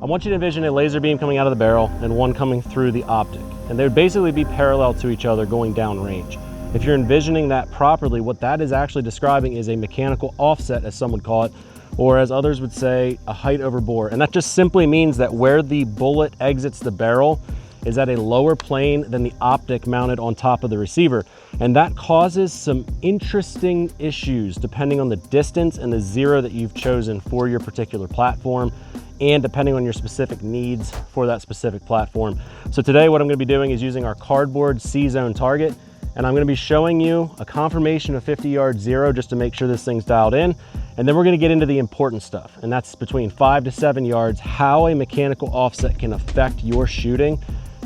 want you to envision a laser beam coming out of the barrel and one coming through the optic. And they would basically be parallel to each other going downrange. If you're envisioning that properly, what that is actually describing is a mechanical offset, as some would call it, or as others would say, a height over bore. And that just simply means that where the bullet exits the barrel is at a lower plane than the optic mounted on top of the receiver. And that causes some interesting issues depending on the distance and the zero that you've chosen for your particular platform, and depending on your specific needs for that specific platform. So today what I'm gonna be doing is using our cardboard C-zone target, and I'm gonna be showing you a confirmation of 50-yard zero just to make sure this thing's dialed in. And then we're gonna get into the important stuff, and that's between 5 to 7 yards, how a mechanical offset can affect your shooting.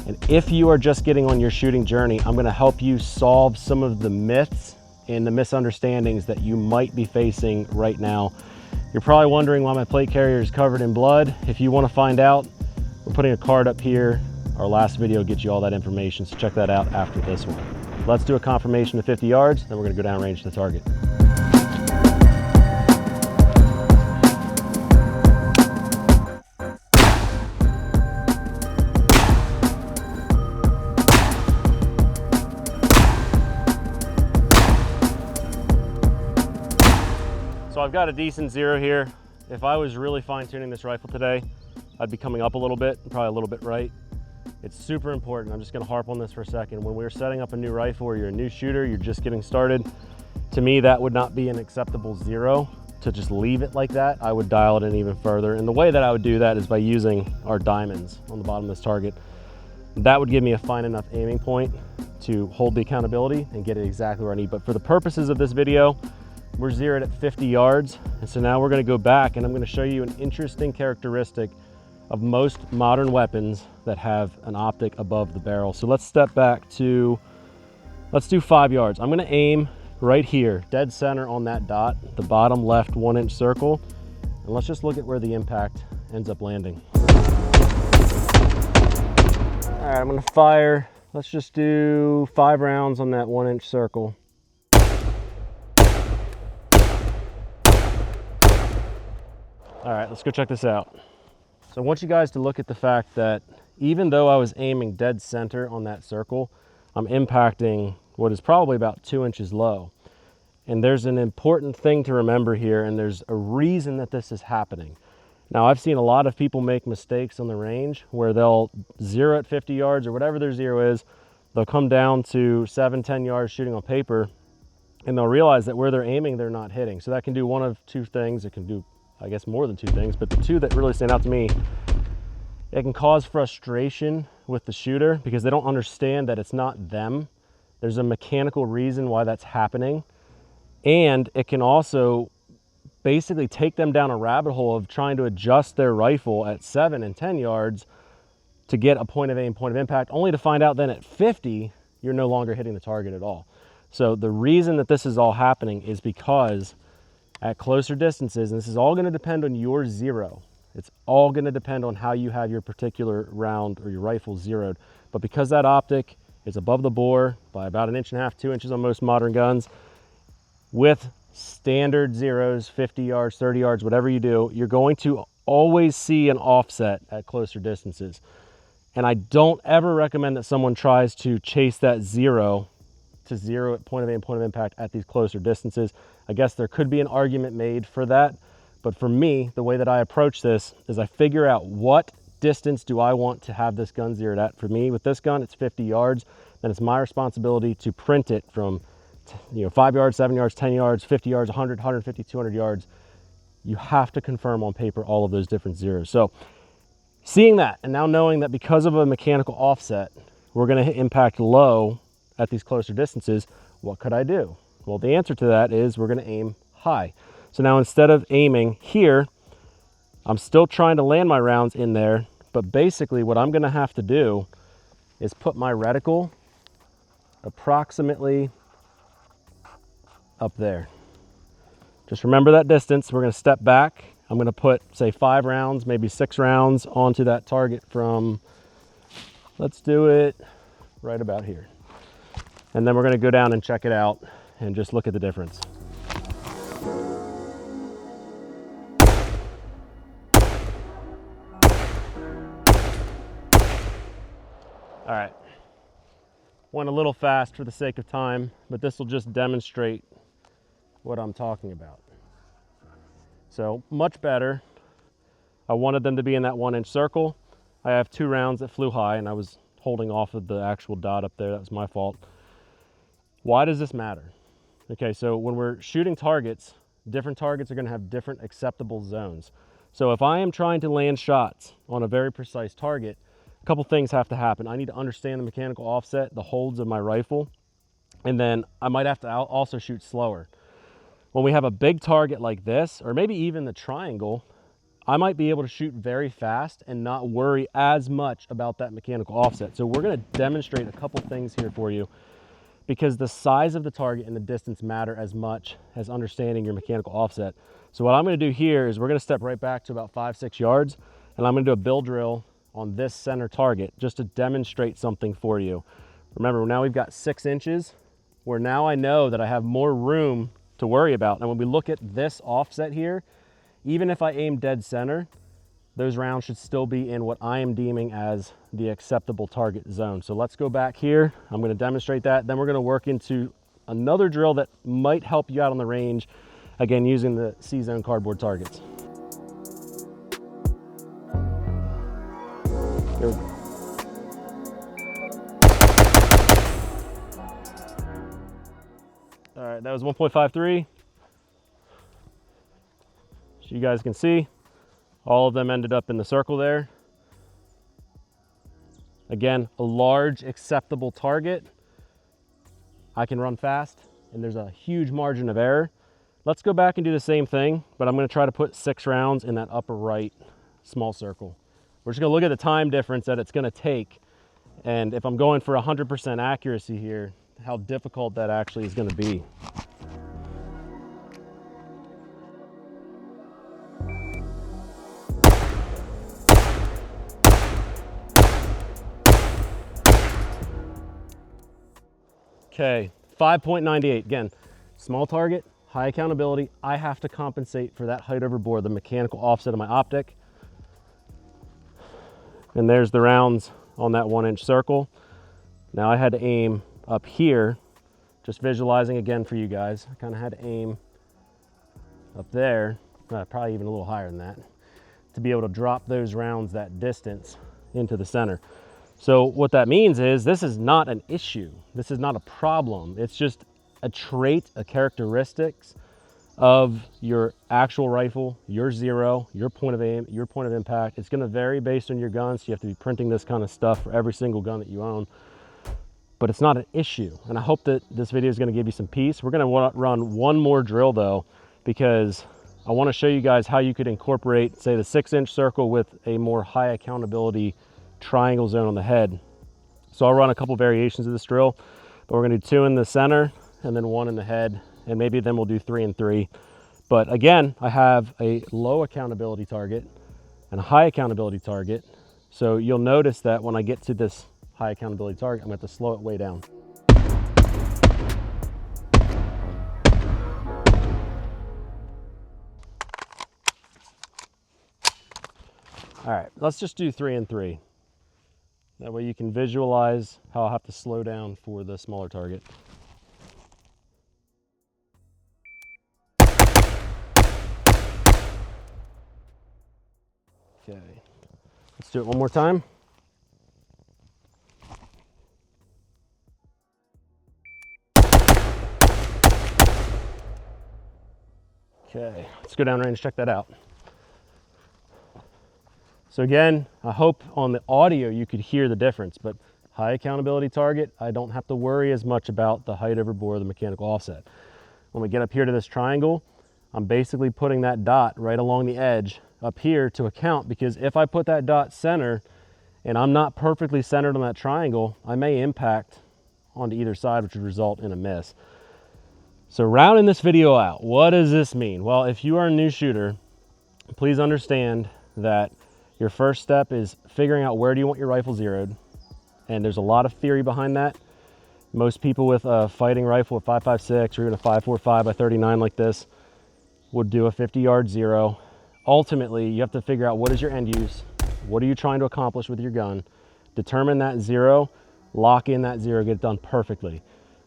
And if you are just getting on your shooting journey, I'm gonna help you solve some of the myths and the misunderstandings that you might be facing right now. You're probably wondering why my plate carrier is covered in blood. If you wanna find out, we're putting a card up here. Our last video gets you all that information, so check that out after this one. Let's do a confirmation of 50 yards, then we're gonna go down range to the target. So I've got a decent zero here. If I was really fine tuning this rifle today, I'd be coming up a little bit, probably a little bit right. It's super important. I'm just gonna harp on this for a second. When we're setting up a new rifle or you're a new shooter, you're just getting started, to me, that would not be an acceptable zero to just leave it like that. I would dial it in even further. And the way that I would do that is by using our diamonds on the bottom of this target. That would give me a fine enough aiming point to hold the accountability and get it exactly where I need. But for the purposes of this video, we're zeroed at 50 yards. And so now we're gonna go back and I'm gonna show you an interesting characteristic of most modern weapons that have an optic above the barrel. So let's step back to, let's do 5 yards. I'm gonna aim right here, dead center on that dot, the bottom left 1-inch circle. And let's just look at where the impact ends up landing. All right, I'm gonna fire. Let's just do 5 rounds on that 1-inch circle. All right, let's go check this out. So I want you guys to look at the fact that even though I was aiming dead center on that circle, I'm impacting what is probably about 2 inches low. And there's an important thing to remember here, and there's a reason that this is happening. Now, I've seen a lot of people make mistakes on the range where they'll zero at 50 yards or whatever their zero is. They'll come down to 7, 10 yards shooting on paper, and they'll realize that where they're aiming, they're not hitting. So that can do one of two things. It can do, I guess, more than 2 things, but the 2 that really stand out to me, it can cause frustration with the shooter because they don't understand that it's not them. There's a mechanical reason why that's happening. And it can also basically take them down a rabbit hole of trying to adjust their rifle at 7 and 10 yards to get a point of aim, point of impact, only to find out then at 50, you're no longer hitting the target at all. So the reason that this is all happening is because at closer distances, and this is all going to depend on your zero. It's all going to depend on how you have your particular round or your rifle zeroed. But because that optic is above the bore by about 1.5 inches, 2 inches on most modern guns, with standard zeros, 50 yards, 30 yards, whatever you do, you're going to always see an offset at closer distances. And I don't ever recommend that someone tries to chase that zero to zero at point of aim, point of impact at these closer distances. I guess there could be an argument made for that, but for me, the way that I approach this is I figure out what distance do I want to have this gun zeroed at. For me, with this gun, it's 50 yards. Then it's my responsibility to print it from 5 yards, 7 yards, 10 yards, 50 yards, 100, 150, 200 yards. You have to confirm on paper all of those different zeros. So seeing that, and now knowing that because of a mechanical offset, we're gonna hit impact low at these closer distances, what could I do? Well, the answer to that is we're gonna aim high. So now instead of aiming here, I'm still trying to land my rounds in there, but basically what I'm gonna have to do is put my reticle approximately up there. Just remember that distance. We're gonna step back. I'm gonna put, say, 5 rounds, maybe 6 rounds onto that target from, let's do it right about here. And then we're gonna go down and check it out and just look at the difference. All right, went a little fast for the sake of time, but this will just demonstrate what I'm talking about. So much better. I wanted them to be in that 1 inch circle. I have 2 rounds that flew high and I was holding off of the actual dot up there. That was my fault. Why does this matter? Okay, so when we're shooting targets, different targets are going to have different acceptable zones. So if I am trying to land shots on a very precise target, a couple things have to happen. I need to understand the mechanical offset, the holds of my rifle, and then I might have to also shoot slower. When we have a big target like this, or maybe even the triangle, I might be able to shoot very fast and not worry as much about that mechanical offset. So we're going to demonstrate a couple things here for you, because the size of the target and the distance matter as much as understanding your mechanical offset. So what I'm going to do here is we're going to step right back to about 5-6 yards, and I'm going to do a bill drill on this center target just to demonstrate something for you. Remember, now we've got 6 inches, where now I know that I have more room to worry about. And when we look at this offset here, even if I aim dead center, those rounds should still be in what I am deeming as the acceptable target zone. So let's go back here. I'm going to demonstrate that. Then we're going to work into another drill that might help you out on the range, again, using the C-zone cardboard targets. There we go. All right, that was 1.53. So you guys can see, all of them ended up in the circle there. Again, a large acceptable target. I can run fast and there's a huge margin of error. Let's go back and do the same thing, but I'm going to try to put 6 rounds in that upper right small circle. We're just going to look at the time difference that it's going to take, and if I'm going for 100% accuracy here, how difficult that actually is going to be. Okay, 5.98. Again, small target, high accountability. I have to compensate for that height over bore, the mechanical offset of my optic. And there's the rounds on that 1 inch circle. Now I had to aim up here, just visualizing again for you guys. I kind of had to aim up there, probably even a little higher than that, to be able to drop those rounds that distance into the center. So what that means is this is not an issue. This is not a problem. It's just a trait, a characteristics of your actual rifle, your zero, your point of aim, your point of impact. It's going to vary based on your gun, so you have to be printing this kind of stuff for every single gun that you own. But it's not an issue. And I hope that this video is going to give you some peace. We're going to run one more drill though, because I want to show you guys how you could incorporate, say, the 6 inch circle with a more high accountability triangle zone on the head. So I'll run a couple variations of this drill, but we're going to do 2 in the center and then 1 in the head, and maybe then we'll do 3 and 3. But again, I have a low accountability target and a high accountability target. So you'll notice that when I get to this high accountability target, I'm going to have to slow it way down. All right, let's just do 3 and 3. That way you can visualize how I'll have to slow down for the smaller target. Okay, let's do it one more time. Okay, let's go down range, check that out. So again, I hope on the audio you could hear the difference, but high accountability target, I don't have to worry as much about the height over bore, the mechanical offset. When we get up here to this triangle, I'm basically putting that dot right along the edge up here to account, because if I put that dot center and I'm not perfectly centered on that triangle, I may impact onto either side, which would result in a miss. So rounding this video out, what does this mean? Well, if you are a new shooter, please understand that your first step is figuring out where do you want your rifle zeroed. And there's a lot of theory behind that. Most people with a fighting rifle, a 5.56 or even a 5.45 by 39 like this, would do a 50-yard zero. Ultimately, you have to figure out what is your end use, what are you trying to accomplish with your gun, determine that zero, lock in that zero, get it done perfectly.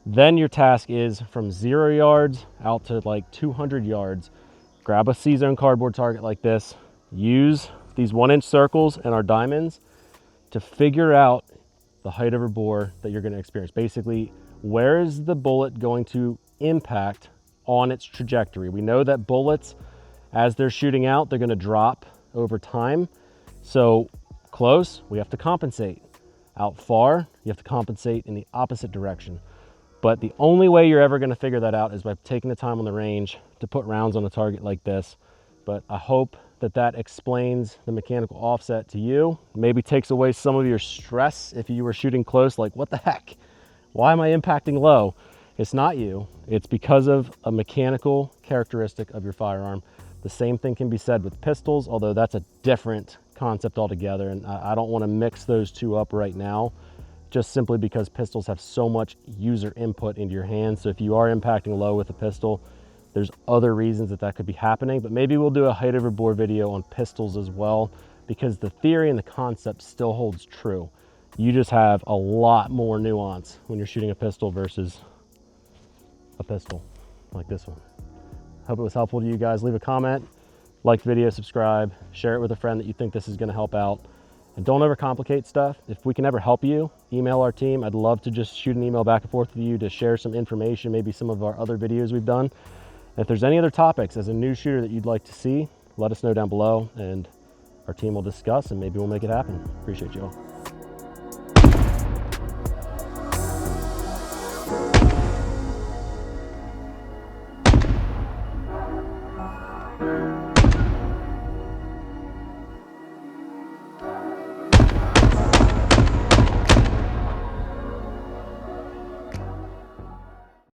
Then your task is from 0 yards out to like 200 yards. Grab a C-zone cardboard target like this, use these 1-inch circles and our diamonds to figure out the height over bore that you're going to experience. Basically, where is the bullet going to impact on its trajectory? We know that bullets, as they're shooting out, they're going to drop over time. So close, we have to compensate. Out far, you have to compensate in the opposite direction. But the only way you're ever going to figure that out is by taking the time on the range to put rounds on a target like this. But I hope that that explains the mechanical offset to you. Maybe takes away some of your stress if you were shooting close, like what the heck? Why am I impacting low? It's not you. It's because of a mechanical characteristic of your firearm. The same thing can be said with pistols, although that's a different concept altogether. And I don't want to mix those two up right now, just simply because pistols have so much user input into your hands. So if you are impacting low with a pistol, there's other reasons that that could be happening, but maybe we'll do a height over bore video on pistols as well, because the theory and the concept still holds true. You just have a lot more nuance when you're shooting a pistol versus a pistol like this one. Hope it was helpful to you guys. Leave a comment, like the video, subscribe, share it with a friend that you think this is gonna help out. And don't overcomplicate stuff. If we can ever help you, email our team. I'd love to just shoot an email back and forth with you to share some information, maybe some of our other videos we've done. If there's any other topics as a new shooter that you'd like to see, let us know down below and our team will discuss and maybe we'll make it happen. Appreciate you all.